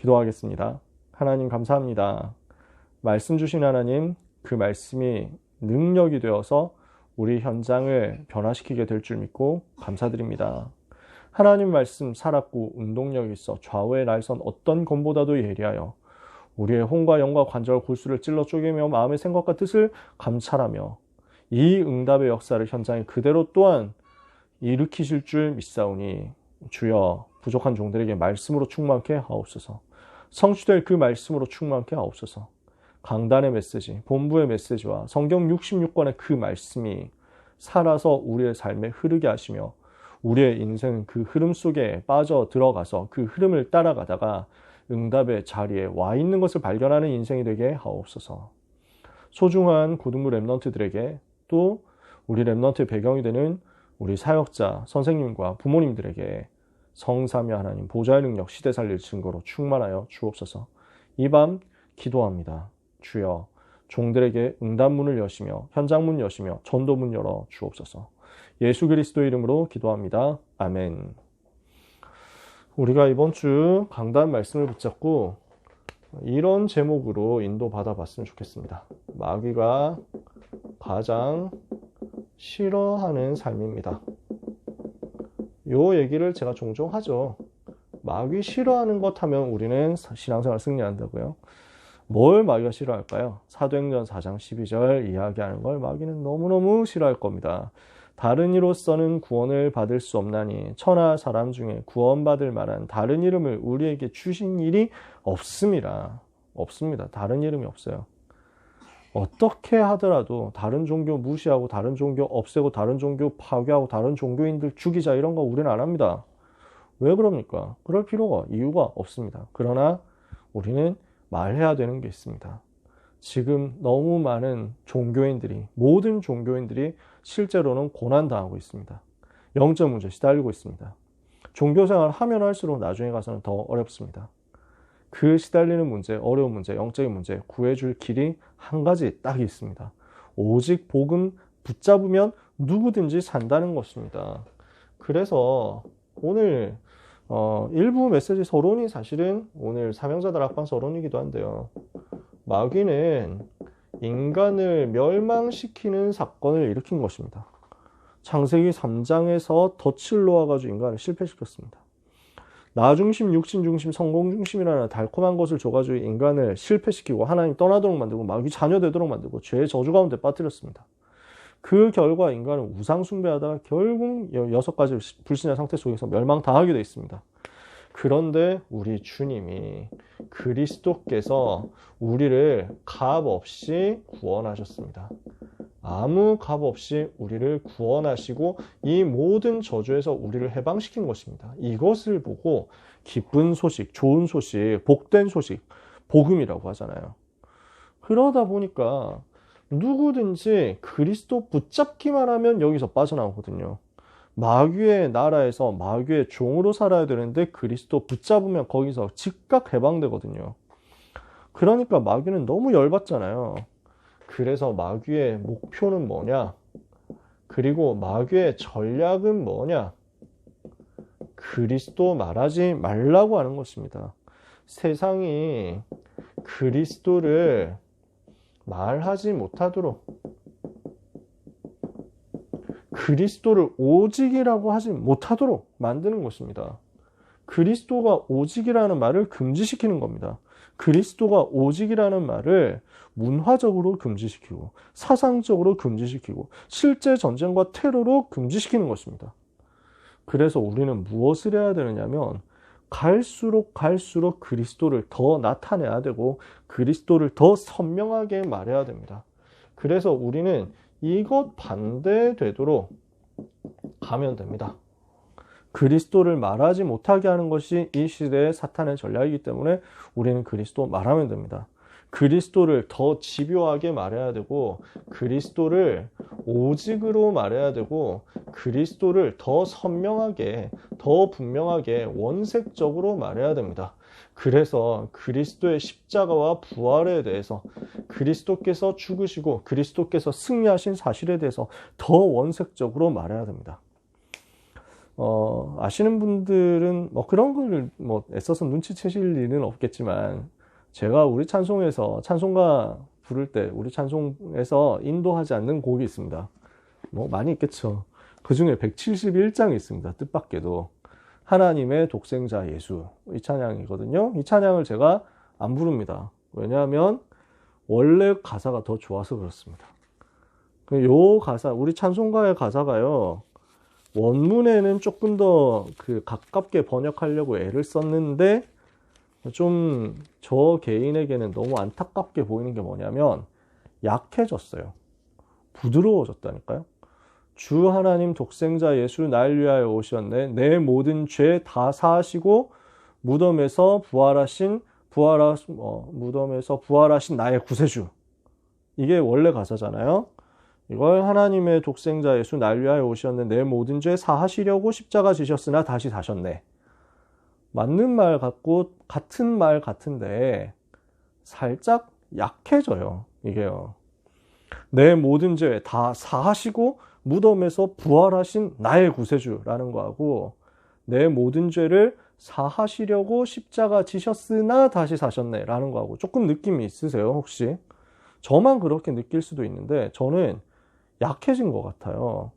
기도하겠습니다. 하나님 감사합니다. 말씀 주신 하나님, 그 말씀이 능력이 되어서 우리 현장을 변화시키게 될 줄 믿고 감사드립니다. 하나님 말씀 살았고 운동력이 있어 좌우의 날선 어떤 검보다도 예리하여 우리의 혼과 영과 관절 골수를 찔러 쪼개며 마음의 생각과 뜻을 감찰하며 이 응답의 역사를 현장에 그대로 또한 일으키실 줄 믿사오니 주여 부족한 종들에게 말씀으로 충만케 하옵소서. 성취될 그 말씀으로 충만케 하옵소서. 강단의 메시지, 본부의 메시지와 성경 66권의 그 말씀이 살아서 우리의 삶에 흐르게 하시며 우리의 인생은 그 흐름 속에 빠져 들어가서 그 흐름을 따라가다가 응답의 자리에 와 있는 것을 발견하는 인생이 되게 하옵소서. 소중한 고등부 랩런트들에게 또 우리 랩런트의 배경이 되는 우리 사역자, 선생님과 부모님들에게 성삼위 하나님 보좌의 능력 시대 살릴 증거로 충만하여 주옵소서. 이 밤 기도합니다. 주여 종들에게 응답문을 여시며 현장문 여시며 전도문 열어 주옵소서. 예수 그리스도의 이름으로 기도합니다. 아멘. 우리가 이번 주 강단 말씀을 붙잡고 이런 제목으로 인도받아 봤으면 좋겠습니다. 마귀가 가장 싫어하는 삶입니다. 요 얘기를 제가 종종 하죠. 마귀 싫어하는 것 하면 우리는 신앙생활 승리한다고요. 뭘 마귀가 싫어할까요? 사도행전 4장 12절 이야기하는 걸 마귀는 너무너무 싫어할 겁니다. 다른 이로서는 구원을 받을 수 없나니 천하 사람 중에 구원받을 만한 다른 이름을 우리에게 주신 일이 없습니다. 없습니다. 다른 이름이 없어요. 어떻게 하더라도 다른 종교 무시하고 다른 종교 없애고 다른 종교 파괴하고 다른 종교인들 죽이자 이런 거 우리는 안 합니다. 왜 그럽니까? 그럴 필요가 이유가 없습니다. 그러나 우리는 말해야 되는 게 있습니다. 지금 너무 많은 종교인들이 모든 종교인들이 실제로는 고난당하고 있습니다. 영적 문제 시달리고 있습니다. 종교생활 하면 할수록 나중에 가서는 더 어렵습니다. 그 시달리는 문제, 어려운 문제, 영적인 문제 구해줄 길이 한 가지 딱 있습니다. 오직 복음 붙잡으면 누구든지 산다는 것입니다. 그래서 오늘 일부 메시지 서론이 사실은 오늘 사명자들 합방 서론이기도 한데요. 마귀는 인간을 멸망시키는 사건을 일으킨 것입니다. 창세기 3장에서 덫을 놓아가지고 인간을 실패시켰습니다. 나 중심, 육신 중심, 성공 중심이라는 달콤한 것을 줘가지고 인간을 실패시키고 하나님 떠나도록 만들고 마귀 자녀 되도록 만들고 죄의 저주 가운데 빠뜨렸습니다. 그 결과 인간은 우상 숭배하다가 결국 6가지 불신의 상태 속에서 멸망당하게 되어 있습니다. 그런데 우리 주님이 그리스도께서 우리를 값 없이 구원하셨습니다. 아무 값 없이 우리를 구원하시고 이 모든 저주에서 우리를 해방시킨 것입니다. 이것을 보고 기쁜 소식, 좋은 소식, 복된 소식, 복음이라고 하잖아요. 그러다 보니까 누구든지 그리스도 붙잡기만 하면 여기서 빠져나오거든요. 마귀의 나라에서 마귀의 종으로 살아야 되는데 그리스도 붙잡으면 거기서 즉각 해방되거든요. 그러니까 마귀는 너무 열받잖아요. 그래서 마귀의 목표는 뭐냐? 그리고 마귀의 전략은 뭐냐? 그리스도 말하지 말라고 하는 것입니다. 세상이 그리스도를 말하지 못하도록 그리스도를 오직이라고 하지 못하도록 만드는 것입니다. 그리스도가 오직이라는 말을 금지시키는 겁니다. 그리스도가 오직이라는 말을 문화적으로 금지시키고 사상적으로 금지시키고 실제 전쟁과 테러로 금지시키는 것입니다. 그래서 우리는 무엇을 해야 되느냐면 갈수록 그리스도를 더 나타내야 되고 그리스도를 더 선명하게 말해야 됩니다. 그래서 우리는 이것 반대되도록 가면 됩니다. 그리스도를 말하지 못하게 하는 것이 이 시대의 사탄의 전략이기 때문에 우리는 그리스도 말하면 됩니다. 그리스도를 더 집요하게 말해야 되고 그리스도를 오직으로 말해야 되고 그리스도를 더 선명하게 더 분명하게 원색적으로 말해야 됩니다. 그래서 그리스도의 십자가와 부활에 대해서 그리스도께서 죽으시고 그리스도께서 승리하신 사실에 대해서 더 원색적으로 말해야 됩니다. 아시는 분들은 뭐 그런 걸 뭐 애써서 눈치채실 일은 없겠지만, 제가 우리 찬송에서 찬송가 부를 때 우리 찬송에서 인도하지 않는 곡이 있습니다. 뭐 많이 있겠죠. 그 중에 171장이 있습니다. 뜻밖에도. 하나님의 독생자 예수, 이 찬양이거든요. 이 찬양을 제가 안 부릅니다. 왜냐하면 원래 가사가 더 좋아서 그렇습니다. 요 가사, 우리 찬송가의 가사가요, 원문에는 조금 더 가깝게 번역하려고 애를 썼는데, 좀 저 개인에게는 너무 안타깝게 보이는 게 뭐냐면, 약해졌어요. 부드러워졌다니까요. 주 하나님 독생자 예수 날 위하여 오셨네. 내 모든 죄 다 사하시고 무덤에서 부활하신 나의 구세주. 이게 원래 가사잖아요. 이걸 하나님의 독생자 예수 날 위하여 오셨네. 내 모든 죄 사하시려고 십자가 지셨으나 다시 사셨네. 맞는 말 같고 같은 말 같은데 살짝 약해져요. 이게요. 내 모든 죄 다 사하시고 무덤에서 부활하신 나의 구세주라는 거하고, 내 모든 죄를 사하시려고 십자가 지셨으나 다시 사셨네 라는 거하고 조금 느낌이 있으세요? 혹시? 저만 그렇게 느낄 수도 있는데 저는 약해진 것 같아요.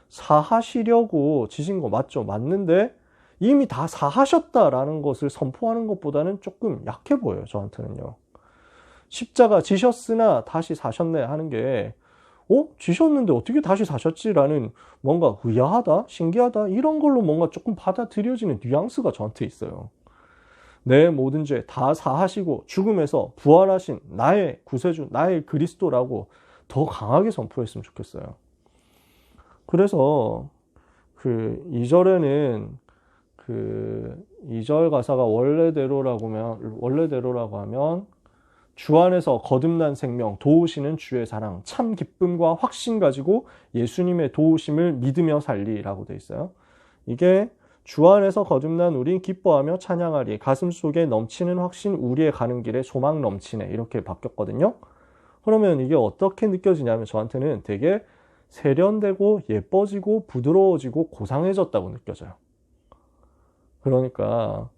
사하시려고 지신 거 맞죠? 맞는데 이미 다 사하셨다라는 것을 선포하는 것보다는 조금 약해 보여요. 저한테는요. 십자가 지셨으나 다시 사셨네 하는 게, 지셨는데 어떻게 다시 사셨지라는 뭔가 의아하다, 신기하다, 이런 걸로 뭔가 조금 받아들여지는 뉘앙스가 저한테 있어요. 내 모든 죄 다 사하시고 죽음에서 부활하신 나의 구세주, 나의 그리스도라고 더 강하게 선포했으면 좋겠어요. 그래서 2절에는 2절 가사가 원래대로라고 하면 주 안에서 거듭난 생명, 도우시는 주의 사랑, 참 기쁨과 확신 가지고 예수님의 도우심을 믿으며 살리라고 돼 있어요. 이게 주 안에서 거듭난 우리 기뻐하며 찬양하리, 가슴 속에 넘치는 확신, 우리의 가는 길에 소망 넘치네, 이렇게 바뀌었거든요. 그러면 이게 어떻게 느껴지냐면 저한테는 되게 세련되고 예뻐지고 부드러워지고 고상해졌다고 느껴져요. 그러니까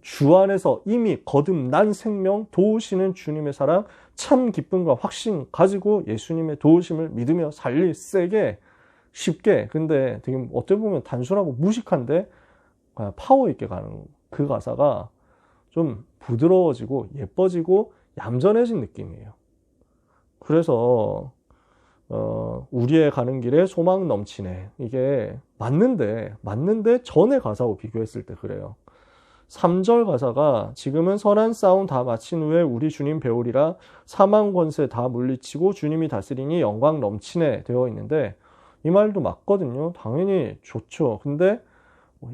주 안에서 이미 거듭난 생명, 도우시는 주님의 사랑, 참 기쁨과 확신 가지고 예수님의 도우심을 믿으며 살릴, 세게, 쉽게, 근데 되게 어떻게 보면 단순하고 무식한데 파워 있게 가는 그 가사가 좀 부드러워지고 예뻐지고 얌전해진 느낌이에요. 그래서 우리의 가는 길에 소망 넘치네, 이게 맞는데 전의 가사하고 비교했을 때 그래요. 3절 가사가 지금은 선한 싸움 다 마친 후에 우리 주님 배우리라, 사망 권세 다 물리치고 주님이 다스리니 영광 넘치네 되어 있는데, 이 말도 맞거든요. 당연히 좋죠. 근데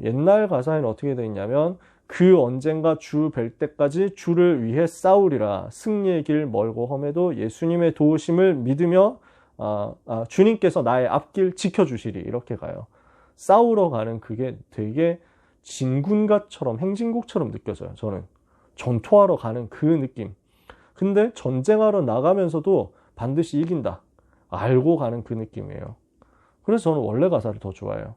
옛날 가사에는 어떻게 되어 있냐면, 그 언젠가 주 뵐 때까지 주를 위해 싸우리라, 승리의 길 멀고 험해도 예수님의 도우심을 믿으며 주님께서 나의 앞길 지켜주시리, 이렇게 가요. 싸우러 가는 그게 되게 진군가처럼, 행진곡처럼 느껴져요. 저는 전투하러 가는 그 느낌. 근데 전쟁하러 나가면서도 반드시 이긴다 알고 가는 그 느낌이에요. 그래서 저는 원래 가사를 더 좋아해요.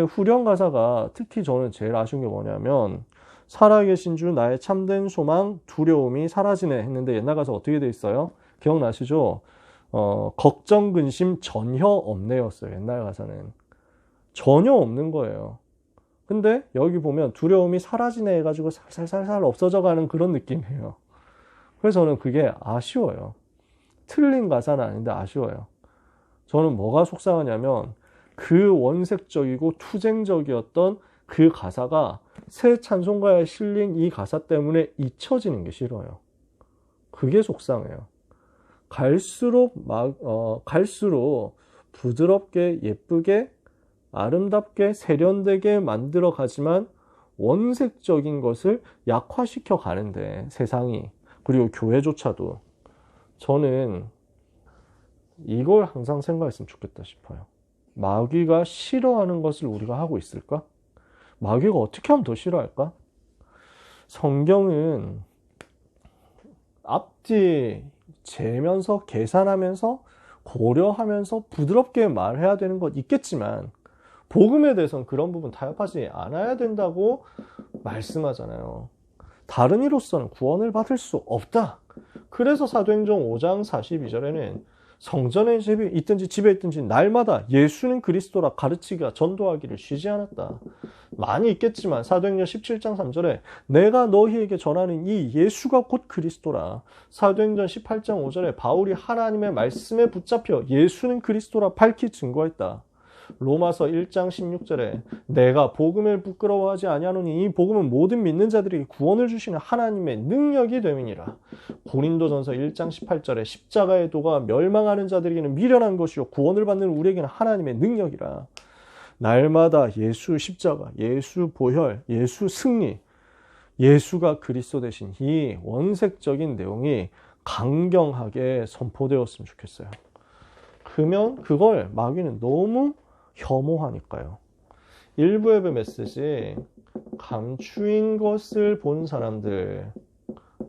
후렴 가사가 특히 저는 제일 아쉬운 게 뭐냐면, 살아계신 주 나의 참된 소망, 두려움이 사라지네 했는데 옛날 가사 어떻게 돼 있어요? 기억나시죠? 걱정 근심 전혀 없네였어요. 옛날 가사는 전혀 없는 거예요. 근데 여기 보면 두려움이 사라지네 해가지고 살살살살 없어져가는 그런 느낌이에요. 그래서 저는 그게 아쉬워요. 틀린 가사는 아닌데 아쉬워요. 저는 뭐가 속상하냐면, 그 원색적이고 투쟁적이었던 그 가사가 새 찬송가에 실린 이 가사 때문에 잊혀지는 게 싫어요. 그게 속상해요. 갈수록 부드럽게, 예쁘게, 아름답게, 세련되게 만들어 가지만 원색적인 것을 약화시켜 가는데, 세상이, 그리고 교회조차도, 저는 이걸 항상 생각했으면 좋겠다 싶어요. 마귀가 싫어하는 것을 우리가 하고 있을까? 마귀가 어떻게 하면 더 싫어할까? 성경은 앞뒤 재면서 계산하면서 고려하면서 부드럽게 말해야 되는 것 있겠지만 복음에 대해서는 그런 부분 타협하지 않아야 된다고 말씀하잖아요. 다른 이로서는 구원을 받을 수 없다. 그래서 사도행전 5장 42절에는 성전에 있든지 집에 있든지 날마다 예수는 그리스도라 가르치기와 전도하기를 쉬지 않았다. 많이 있겠지만 사도행전 17장 3절에 내가 너희에게 전하는 이 예수가 곧 그리스도라. 사도행전 18장 5절에 바울이 하나님의 말씀에 붙잡혀 예수는 그리스도라 밝히 증거했다. 로마서 1장 16절에 내가 복음을 부끄러워하지 아니하노니 이 복음은 모든 믿는 자들에게 구원을 주시는 하나님의 능력이 됨이니라. 고린도전서 1장 18절에 십자가의 도가 멸망하는 자들에게는 미련한 것이요 구원을 받는 우리에게는 하나님의 능력이라. 날마다 예수 십자가, 예수 보혈, 예수 승리, 예수가 그리스도 되신 이 원색적인 내용이 강경하게 선포되었으면 좋겠어요. 그러면 그걸 마귀는 너무 혐오하니까요. 일부 예배 메시지 감추인 것을 본 사람들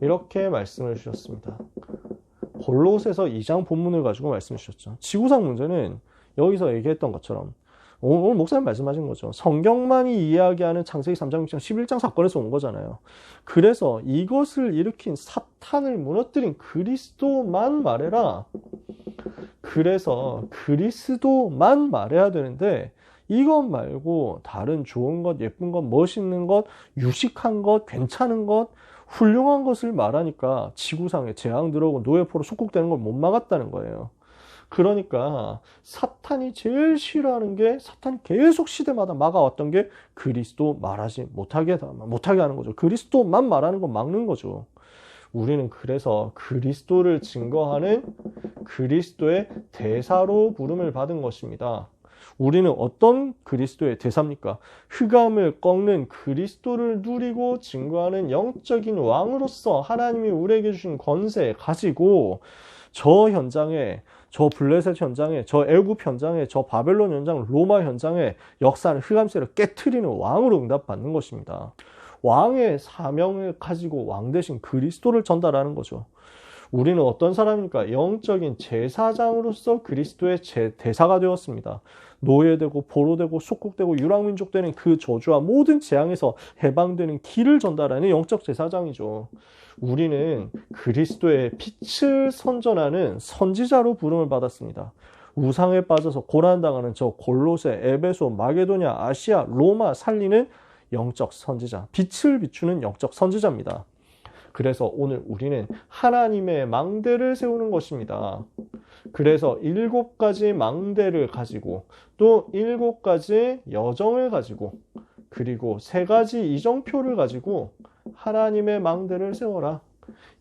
이렇게 말씀을 주셨습니다. 골로새서 2장 본문을 가지고 말씀을 주셨죠. 지구상 문제는 여기서 얘기했던 것처럼 오늘 목사님 말씀하신 거죠. 성경만이 이야기하는 창세기 3장, 6장, 11장 사건에서 온 거잖아요. 그래서 이것을 일으킨 사탄을 무너뜨린 그리스도만 말해라. 그래서 그리스도만 말해야 되는데 이것 말고 다른 좋은 것, 예쁜 것, 멋있는 것, 유식한 것, 괜찮은 것, 훌륭한 것을 말하니까 지구상에 재앙 들어오고 노예포로 속국되는 걸 못 막았다는 거예요. 그러니까 사탄이 제일 싫어하는 게 사탄이 계속 시대마다 막아왔던 게 그리스도 말하지 못하게 하는 거죠. 그리스도만 말하는 건 막는 거죠. 우리는 그래서 그리스도를 증거하는 그리스도의 대사로 부름을 받은 것입니다. 우리는 어떤 그리스도의 대사입니까? 흑암을 꺾는 그리스도를 누리고 증거하는 영적인 왕으로서 하나님이 우리에게 주신 권세 가지고 저 현장에, 저 블레셋 현장에, 저 애굽 현장에, 저 바벨론 현장, 로마 현장에 역사하는 흑암세를 깨트리는 왕으로 응답받는 것입니다. 왕의 사명을 가지고 왕 대신 그리스도를 전달하는 거죠. 우리는 어떤 사람입니까? 영적인 제사장으로서 그리스도의 대사가 되었습니다. 노예되고 포로되고 속국되고 유랑민족되는 그 저주와 모든 재앙에서 해방되는 길을 전달하는 영적 제사장이죠. 우리는 그리스도의 빛을 선전하는 선지자로 부름을 받았습니다. 우상에 빠져서 고난당하는 저 골로새, 에베소, 마게도냐, 아시아, 로마 살리는 영적 선지자, 빛을 비추는 영적 선지자입니다. 그래서 오늘 우리는 하나님의 망대를 세우는 것입니다. 그래서 7가지 망대를 가지고 또 7가지 여정을 가지고 그리고 3가지 이정표를 가지고 하나님의 망대를 세워라.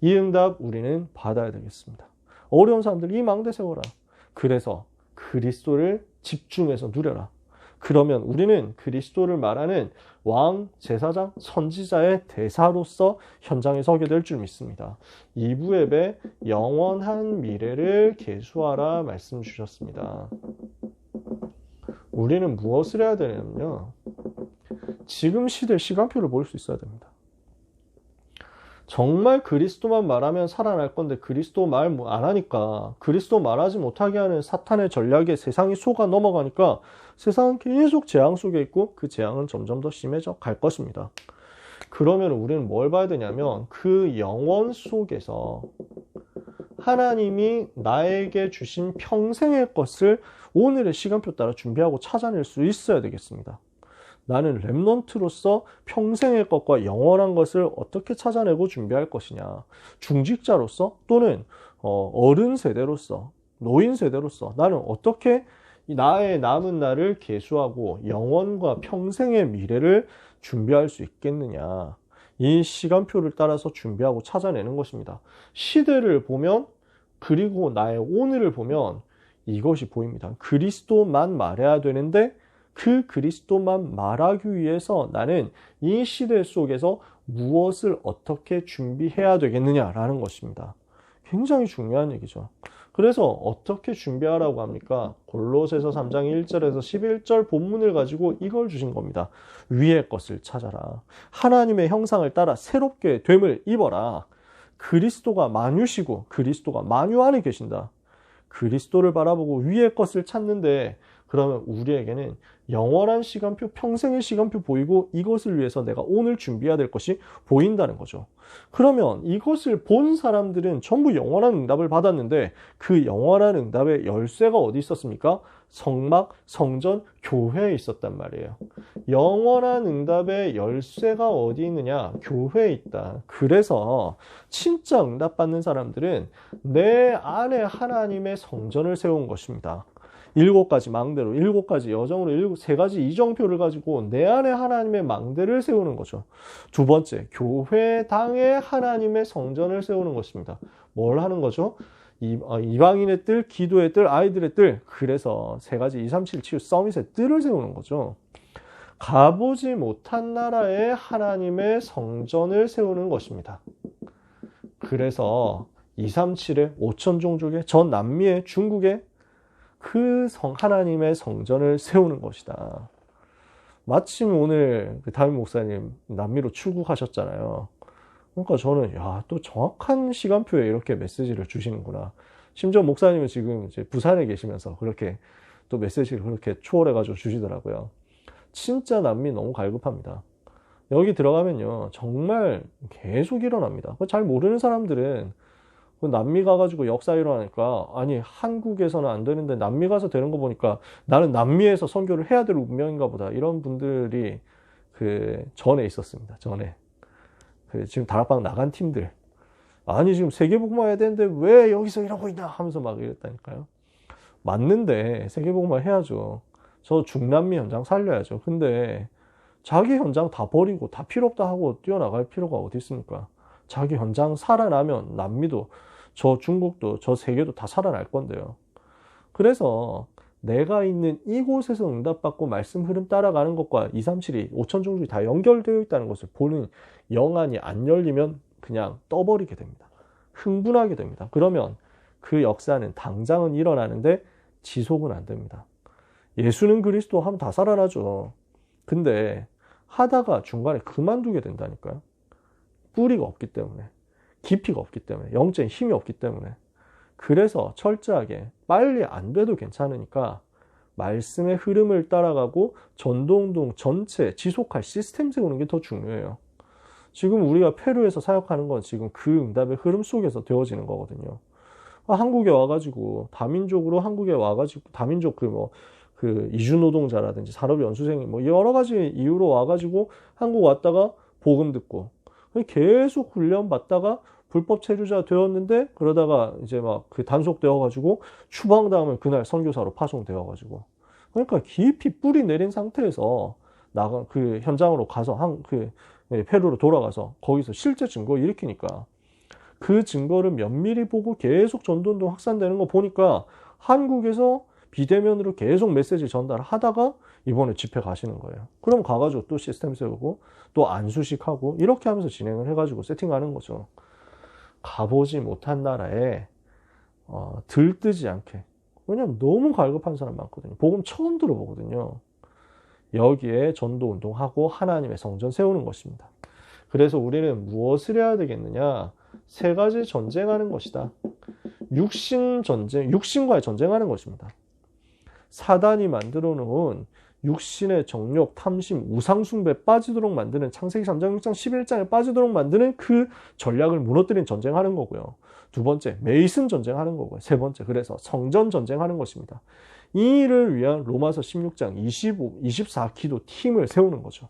이 응답 우리는 받아야 되겠습니다. 어려운 사람들 이 망대 세워라. 그래서 그리스도를 집중해서 누려라. 그러면 우리는 그리스도를 말하는 왕, 제사장, 선지자의 대사로서 현장에 서게 될 줄 믿습니다. 2부 예배 영원한 미래를 계수하라 말씀 주셨습니다. 우리는 무엇을 해야 되냐면요. 지금 시대 시간표를 볼 수 있어야 됩니다. 정말 그리스도만 말하면 살아날 건데 그리스도 말 안 하니까 그리스도 말하지 못하게 하는 사탄의 전략에 세상이 속아 넘어가니까 세상은 계속 재앙 속에 있고 그 재앙은 점점 더 심해져 갈 것입니다. 그러면 우리는 뭘 봐야 되냐면 그 영원 속에서 하나님이 나에게 주신 평생의 것을 오늘의 시간표 따라 준비하고 찾아낼 수 있어야 되겠습니다. 나는 렘넌트로서 평생의 것과 영원한 것을 어떻게 찾아내고 준비할 것이냐. 중직자로서 또는 어른 세대로서, 노인 세대로서 나는 어떻게 나의 남은 날을 계수하고 영원과 평생의 미래를 준비할 수 있겠느냐. 이 시간표를 따라서 준비하고 찾아내는 것입니다. 시대를 보면 그리고 나의 오늘을 보면 이것이 보입니다. 그리스도만 말해야 되는데 그 그리스도만 말하기 위해서 나는 이 시대 속에서 무엇을 어떻게 준비해야 되겠느냐라는 것입니다. 굉장히 중요한 얘기죠. 그래서 어떻게 준비하라고 합니까? 골로새서 3장 1절에서 11절 본문을 가지고 이걸 주신 겁니다. 위의 것을 찾아라. 하나님의 형상을 따라 새롭게 됨을 입어라. 그리스도가 만유시고 그리스도가 만유 안에 계신다. 그리스도를 바라보고 위의 것을 찾는데, 그러면 우리에게는 영원한 시간표, 평생의 시간표 보이고 이것을 위해서 내가 오늘 준비해야 될 것이 보인다는 거죠. 그러면 이것을 본 사람들은 전부 영원한 응답을 받았는데 그 영원한 응답의 열쇠가 어디 있었습니까? 성막, 성전, 교회에 있었단 말이에요. 영원한 응답의 열쇠가 어디 있느냐? 교회에 있다. 그래서 진짜 응답받는 사람들은 내 안에 하나님의 성전을 세운 것입니다. 7가지 망대로, 7가지 여정으로 3가지 이정표를 가지고 내 안에 하나님의 망대를 세우는 거죠. 두 번째, 교회당에 하나님의 성전을 세우는 것입니다. 뭘 하는 거죠? 이방인의 뜰, 기도의 뜰, 아이들의 뜰. 그래서 3가지 237 치유 서밋의 뜰을 세우는 거죠. 가보지 못한 나라에 하나님의 성전을 세우는 것입니다. 그래서 237의 5천 종족의 전 남미의 중국의 그 하나님의 성전을 세우는 것이다. 마침 오늘 담임 목사님 남미로 출국하셨잖아요. 그러니까 저는 또 정확한 시간표에 이렇게 메시지를 주시는구나. 심지어 목사님은 지금 이제 부산에 계시면서 그렇게 또 메시지를 그렇게 초월해가지고 주시더라고요. 진짜 남미 너무 갈급합니다. 여기 들어가면요 정말 계속 일어납니다. 잘 모르는 사람들은 남미 가가지고 역사 일어나니까 아니 한국에서는 안 되는데 남미 가서 되는 거 보니까 나는 남미에서 선교를 해야 될 운명인가 보다, 이런 분들이 그 전에 있었습니다. 전에 지금 다락방 나간 팀들, 아니 지금 세계복음화 해야 되는데 왜 여기서 이러고 있나 하면서 막 이랬다니까요. 맞는데 세계복음화 해야죠. 저 중남미 현장 살려야죠. 근데 자기 현장 다 버리고 다 필요 없다 하고 뛰어나갈 필요가 어디 있습니까? 자기 현장 살아나면 남미도, 저 중국도, 저 세계도 다 살아날 건데요. 그래서 내가 있는 이곳에서 응답받고 말씀 흐름 따라가는 것과 237이 5천 종족이 다 연결되어 있다는 것을 보는 영안이 안 열리면 그냥 떠버리게 됩니다. 흥분하게 됩니다. 그러면 그 역사는 당장은 일어나는데 지속은 안 됩니다. 예수는 그리스도 하면 다 살아나죠. 근데 하다가 중간에 그만두게 된다니까요. 뿌리가 없기 때문에, 깊이가 없기 때문에, 영적인 힘이 없기 때문에. 그래서 철저하게 빨리 안 돼도 괜찮으니까 말씀의 흐름을 따라가고 전도운동 전체 지속할 시스템 세우는 게 더 중요해요. 지금 우리가 페루에서 사역하는 건 지금 그 응답의 흐름 속에서 되어지는 거거든요. 한국에 와가지고 다민족으로 한국에 와가지고 다민족 그 이주노동자라든지 산업연수생 여러 가지 이유로 와가지고 한국 왔다가 복음 듣고 계속 훈련 받다가 불법 체류자 되었는데, 그러다가 이제 막 그 단속되어가지고 추방당하면 그날 선교사로 파송되어가지고, 그러니까 깊이 뿌리 내린 상태에서 나가 그 현장으로 가서 페루로 돌아가서 거기서 실제 증거 일으키니까 그 증거를 면밀히 보고 계속 전도운동 확산되는 거 보니까 한국에서 비대면으로 계속 메시지 전달하다가 이번에 집회 가시는 거예요. 그럼 가가지고 또 시스템 세우고 또 안수식하고 이렇게 하면서 진행을 해가지고 세팅하는 거죠. 가보지 못한 나라에 들뜨지 않게. 왜냐면 너무 갈급한 사람 많거든요. 복음 처음 들어보거든요. 여기에 전도운동하고 하나님의 성전 세우는 것입니다. 그래서 우리는 무엇을 해야 되겠느냐? 3가지 전쟁하는 것이다. 육신과의 전쟁하는 것입니다. 사단이 만들어 놓은 육신의 정욕, 탐심, 우상숭배 빠지도록 만드는, 창세기 3장, 6장, 11장에 빠지도록 만드는 그 전략을 무너뜨린 전쟁하는 거고요. 2번째, 메이슨 전쟁하는 거고요. 3번째, 그래서 성전 전쟁하는 것입니다. 이 일을 위한 로마서 16장 24기도 팀을 세우는 거죠.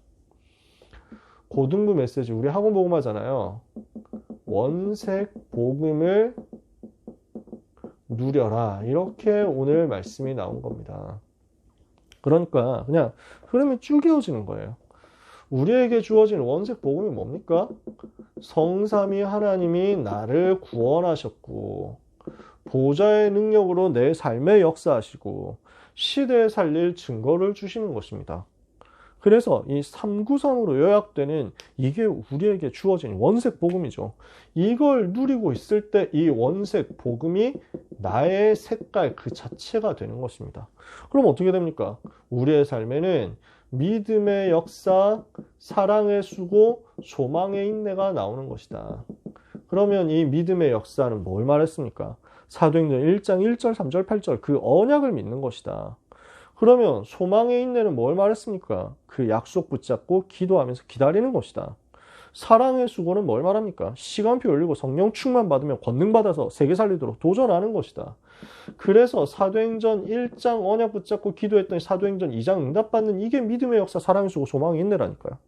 고등부 메시지, 우리 학원 복음 하잖아요. 원색 복음을 누려라. 이렇게 오늘 말씀이 나온 겁니다. 그러니까 그냥 흐름이 쭉 이어지는 거예요. 우리에게 주어진 원색 복음이 뭡니까? 성삼위 하나님이 나를 구원하셨고 보좌의 능력으로 내 삶에 역사하시고 시대에 살릴 증거를 주시는 것입니다. 그래서 이 393으로 요약되는 이게 우리에게 주어진 원색 복음이죠. 이걸 누리고 있을 때 이 원색 복음이 나의 색깔 그 자체가 되는 것입니다. 그럼 어떻게 됩니까? 우리의 삶에는 믿음의 역사, 사랑의 수고, 소망의 인내가 나오는 것이다. 그러면 이 믿음의 역사는 뭘 말했습니까? 사도행전 1장 1절, 3절, 8절 그 언약을 믿는 것이다. 그러면 소망의 인내는 뭘 말했습니까? 그 약속 붙잡고 기도하면서 기다리는 것이다. 사랑의 수고는 뭘 말합니까? 시간표 올리고 성령 충만 받으면 권능 받아서 세계 살리도록 도전하는 것이다. 그래서 사도행전 1장 언약 붙잡고 기도했더니 사도행전 2장 응답받는 이게 믿음의 역사, 사랑의 수고, 소망의 인내라니까요.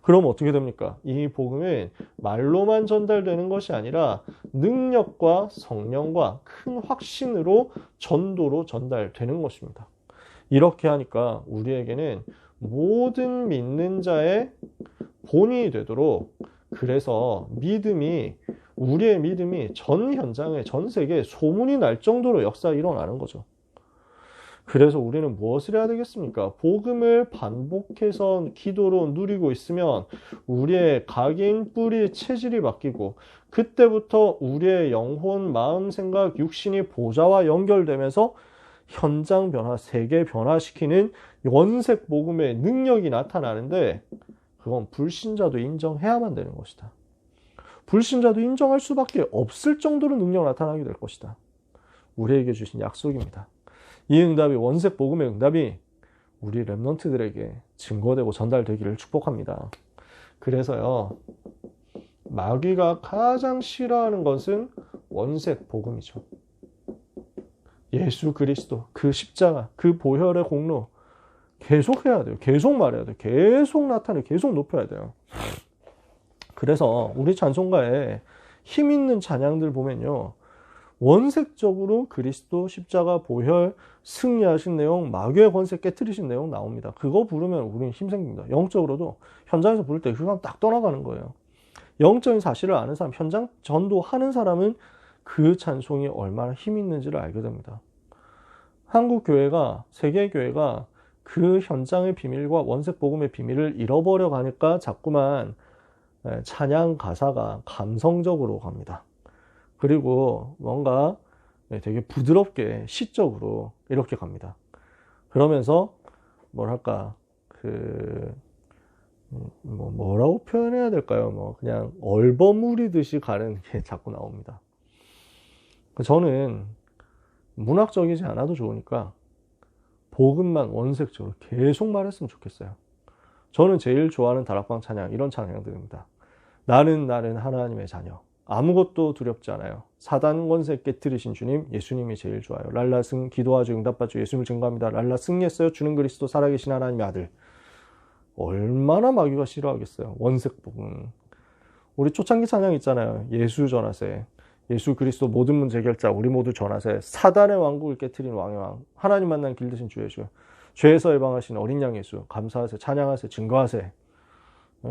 그럼 어떻게 됩니까? 이 복음은 말로만 전달되는 것이 아니라 능력과 성령과 큰 확신으로 전도로 전달되는 것입니다. 이렇게 하니까 우리에게는 모든 믿는 자의 본이 되도록, 그래서 우리의 믿음이 전 현장에, 전 세계에 소문이 날 정도로 역사가 일어나는 거죠. 그래서 우리는 무엇을 해야 되겠습니까? 복음을 반복해서 기도로 누리고 있으면 우리의 각인 뿌리 체질이 바뀌고, 그때부터 우리의 영혼, 마음, 생각, 육신이 보좌와 연결되면서 현장 변화, 세계 변화시키는 원색 복음의 능력이 나타나는데, 그건 불신자도 인정해야만 되는 것이다. 불신자도 인정할 수밖에 없을 정도로 능력 나타나게 될 것이다. 우리에게 주신 약속입니다. 이 응답이, 원색 복음의 응답이 우리 렘넌트들에게 증거되고 전달되기를 축복합니다. 그래서요, 마귀가 가장 싫어하는 것은 원색 복음이죠. 예수 그리스도, 그 십자가, 그 보혈의 공로 계속 해야 돼요. 계속 말해야 돼요. 계속 나타내고 계속 높여야 돼요. 그래서 우리 찬송가에 힘 있는 찬양들 보면요, 원색적으로 그리스도, 십자가, 보혈, 승리하신 내용, 마귀의 권세 깨트리신 내용 나옵니다. 그거 부르면 우리는 힘생깁니다. 영적으로도 현장에서 부를 때 그냥 딱 떠나가는 거예요. 영적인 사실을 아는 사람, 현장 전도하는 사람은 그 찬송이 얼마나 힘 있는지를 알게 됩니다. 한국 교회가, 세계 교회가 그 현장의 비밀과 원색 복음의 비밀을 잃어버려 가니까 자꾸만 찬양 가사가 감성적으로 갑니다. 그리고 뭔가 되게 부드럽게 시적으로 이렇게 갑니다. 그러면서 뭐랄까, 뭐라고 표현해야 될까요? 그냥 얼버무리듯이 가는 게 자꾸 나옵니다. 저는 문학적이지 않아도 좋으니까 복음만 원색적으로 계속 말했으면 좋겠어요. 저는 제일 좋아하는 다락방 찬양, 이런 찬양들입니다. 나는 하나님의 자녀. 아무것도 두렵지 않아요. 사단 권세 깨뜨리신 주님, 예수님이 제일 좋아요. 랄라승, 기도하죠, 응답받죠, 예수님을 증거합니다. 랄라 승리했어요. 주는 그리스도, 살아계신 하나님의 아들. 얼마나 마귀가 싫어하겠어요. 원색 복음. 우리 초창기 찬양 있잖아요. 예수 전하세. 예수 그리스도 모든 문제 해결자, 우리 모두 전하세. 사단의 왕국을 깨뜨린 왕의 왕. 하나님 만난 길 드신 주 예수. 죄에서 해방하신 어린 양 예수. 감사하세, 찬양하세, 증거하세.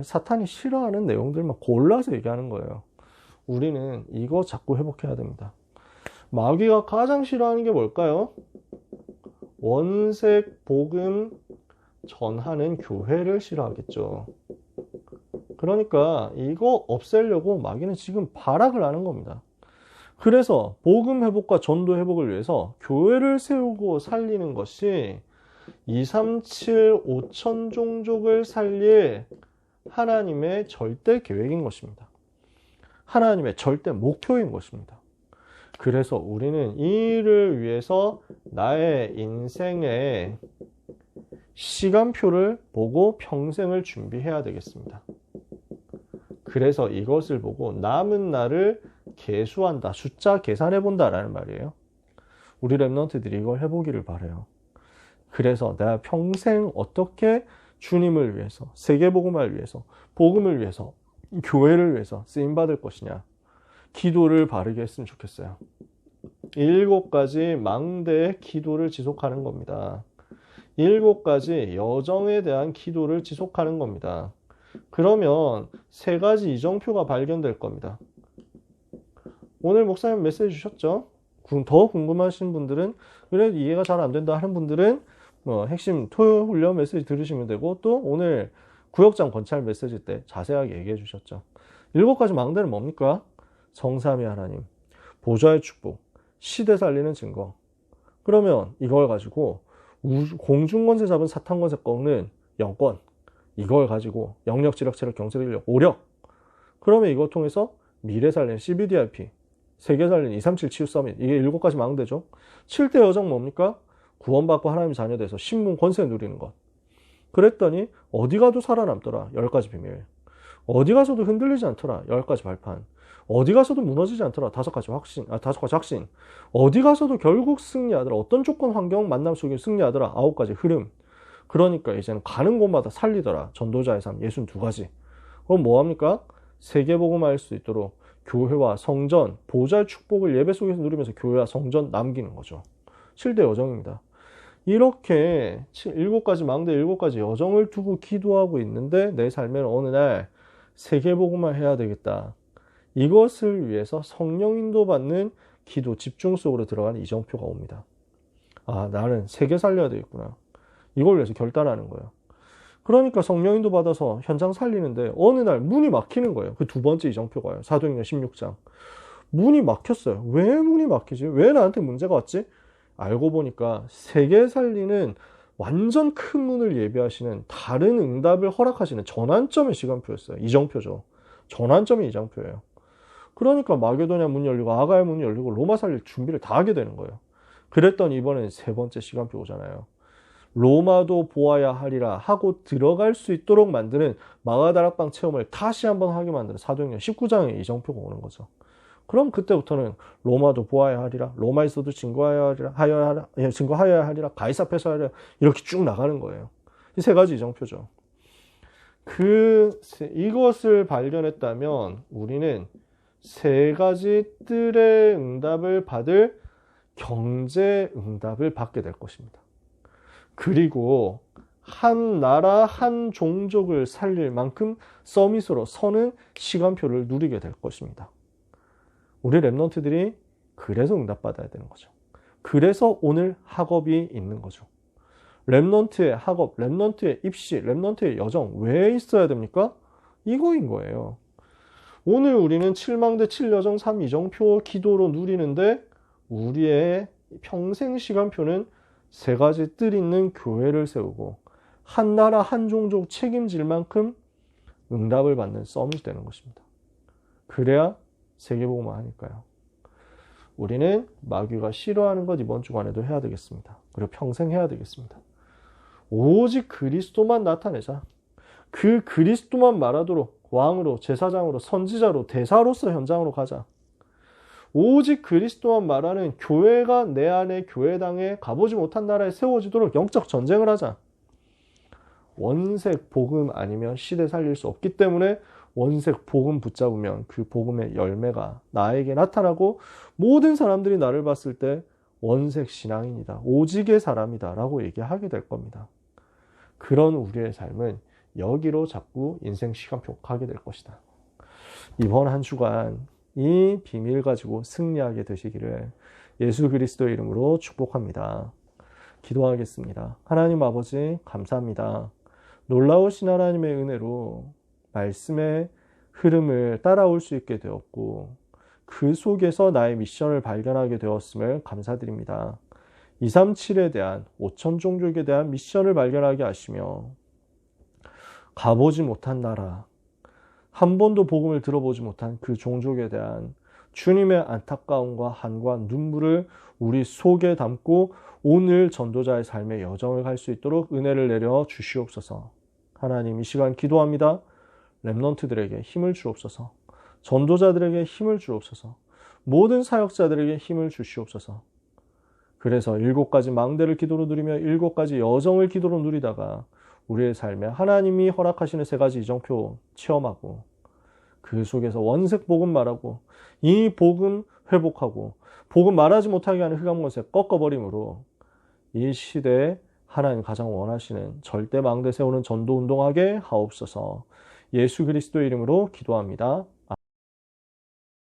사탄이 싫어하는 내용들만 골라서 얘기하는 거예요. 우리는 이거 자꾸 회복해야 됩니다. 마귀가 가장 싫어하는 게 뭘까요? 원색 복음 전하는 교회를 싫어하겠죠. 그러니까 이거 없애려고 마귀는 지금 발악을 하는 겁니다. 그래서 복음 회복과 전도 회복을 위해서 교회를 세우고 살리는 것이 237, 5천 종족을 살릴 하나님의 절대 계획인 것입니다. 하나님의 절대 목표인 것입니다. 그래서 우리는 이를 위해서 나의 인생의 시간표를 보고 평생을 준비해야 되겠습니다. 그래서 이것을 보고 남은 날을 계수한다, 숫자 계산해 본다라는 말이에요. 우리 렘넌트들이 이걸 해보기를 바라요. 그래서 내가 평생 어떻게 주님을 위해서, 세계복음을 위해서, 복음을 위해서, 교회를 위해서 쓰임받을 것이냐, 기도를 바르게 했으면 좋겠어요. 7가지 망대의 기도를 지속하는 겁니다. 7가지 여정에 대한 기도를 지속하는 겁니다. 그러면 3가지 이정표가 발견될 겁니다. 오늘 목사님 메시지 주셨죠? 더 궁금하신 분들은, 그래 이해가 잘 안 된다 하는 분들은 핵심 토요 훈련 메시지 들으시면 되고, 또 오늘 구역장 권찰 메시지 때 자세하게 얘기해 주셨죠. 7가지 망대는 뭡니까? 성삼위 하나님, 보좌의 축복, 시대 살리는 증거. 그러면 이걸 가지고 공중권세 잡은 사탄권세 꺾는 영권, 이걸 가지고 영력, 지력, 체력, 경제력, 오력. 그러면 이걸 통해서 미래 살리는 CBDIP, 세계 살린 237 치유 서밋. 이게 7가지 망대죠. 7대 여정 뭡니까? 구원받고 하나님의 자녀 돼서 신분 권세 누리는 것. 그랬더니 어디 가도 살아남더라. 10가지 비밀. 어디 가서도 흔들리지 않더라. 10가지 발판. 어디 가서도 무너지지 않더라. 5가지 확신. 어디 가서도 결국 승리하더라. 어떤 조건, 환경, 만남 속에 승리하더라. 9가지 흐름. 그러니까 이제는 가는 곳마다 살리더라. 전도자의 삶 62가지. 그럼 뭐합니까? 세계복음을 할 수 있도록 교회와 성전, 보좌의 축복을 예배 속에서 누리면서 교회와 성전 남기는 거죠. 7대 여정입니다. 이렇게 7가지 망대 7가지 여정을 두고 기도하고 있는데 내 삶에는 어느 날 세계복음을 해야 되겠다. 이것을 위해서 성령 인도받는 기도 집중 속으로 들어가는 이정표가 옵니다. 아, 나는 세계 살려야 되겠구나. 이걸 위해서 결단하는 거예요. 그러니까 성령 인도 받아서 현장 살리는데 어느 날 문이 막히는 거예요. 그 2번째 이정표가 와요. 사도행전 16장. 문이 막혔어요. 왜 문이 막히지? 왜 나한테 문제가 왔지? 알고 보니까 세계 살리는 완전 큰 문을 예비하시는 다른 응답을 허락하시는 전환점의 시간표였어요. 이정표죠. 전환점이 이정표예요. 그러니까 마게도냐 문 열리고 아가야 문이 열리고 로마 살릴 준비를 다 하게 되는 거예요. 그랬더니 이번엔 3번째 시간표 오잖아요. 로마도 보아야 하리라 하고 들어갈 수 있도록 만드는 마가다락방 체험을 다시 한번 하게 만드는 사도행전 19장의 이정표가 오는 거죠. 그럼 그때부터는 로마도 보아야 하리라, 로마에서도 증거하여야 하리라, 가이사 앞에서 하리라, 이렇게 쭉 나가는 거예요. 이 3가지 이정표죠. 이것을 발견했다면 우리는 3가지 뜰의 응답을 받을 경제 응답을 받게 될 것입니다. 그리고 한 나라 한 종족을 살릴 만큼 서밋으로 서는 시간표를 누리게 될 것입니다. 우리 랩런트들이 그래서 응답받아야 되는 거죠. 그래서 오늘 학업이 있는 거죠. 랩런트의 학업, 랩런트의 입시, 랩런트의 여정 왜 있어야 됩니까? 이거인 거예요. 오늘 우리는 7망대 7여정 3이정표 기도로 누리는데 우리의 평생 시간표는 3가지 뜰 있는 교회를 세우고 한 나라 한 종족 책임질 만큼 응답을 받는 썸이 되는 것입니다. 그래야 세계복음을 하니까요. 우리는 마귀가 싫어하는 것 이번 주간에도 해야 되겠습니다. 그리고 평생 해야 되겠습니다. 오직 그리스도만 나타내자. 그 그리스도만 말하도록 왕으로, 제사장으로, 선지자로, 대사로서 현장으로 가자. 오직 그리스도만 말하는 교회가 내 안에 교회당에 가보지 못한 나라에 세워지도록 영적 전쟁을 하자. 원색 복음 아니면 시대 살릴 수 없기 때문에 원색 복음 붙잡으면 그 복음의 열매가 나에게 나타나고 모든 사람들이 나를 봤을 때 원색 신앙인이다. 오직의 사람이다. 라고 얘기하게 될 겁니다. 그런 우리의 삶은 여기로 자꾸 인생 시간표 가게 될 것이다. 이번 한 주간 이 비밀 가지고 승리하게 되시기를 예수 그리스도의 이름으로 축복합니다. 기도하겠습니다. 하나님 아버지 감사합니다. 놀라우신 하나님의 은혜로 말씀의 흐름을 따라올 수 있게 되었고 그 속에서 나의 미션을 발견하게 되었음을 감사드립니다. 237에 대한 5천 종족에 대한 미션을 발견하게 하시며 가보지 못한 나라, 한 번도 복음을 들어보지 못한 그 종족에 대한 주님의 안타까움과 한과 눈물을 우리 속에 담고 오늘 전도자의 삶의 여정을 갈 수 있도록 은혜를 내려 주시옵소서. 하나님 이 시간 기도합니다. 랩런트들에게 힘을 주옵소서. 전도자들에게 힘을 주옵소서. 모든 사역자들에게 힘을 주시옵소서. 그래서 7가지 망대를 기도로 누리며 7가지 여정을 기도로 누리다가 우리의 삶에 하나님이 허락하시는 3가지 이정표 체험하고 그 속에서 원색 복음 말하고 이 복음 회복하고 복음 말하지 못하게 하는 흑암권세 꺾어버림으로 이 시대에 하나님 가장 원하시는 절대 망대 세우는 전도 운동하게 하옵소서. 예수 그리스도의 이름으로 기도합니다.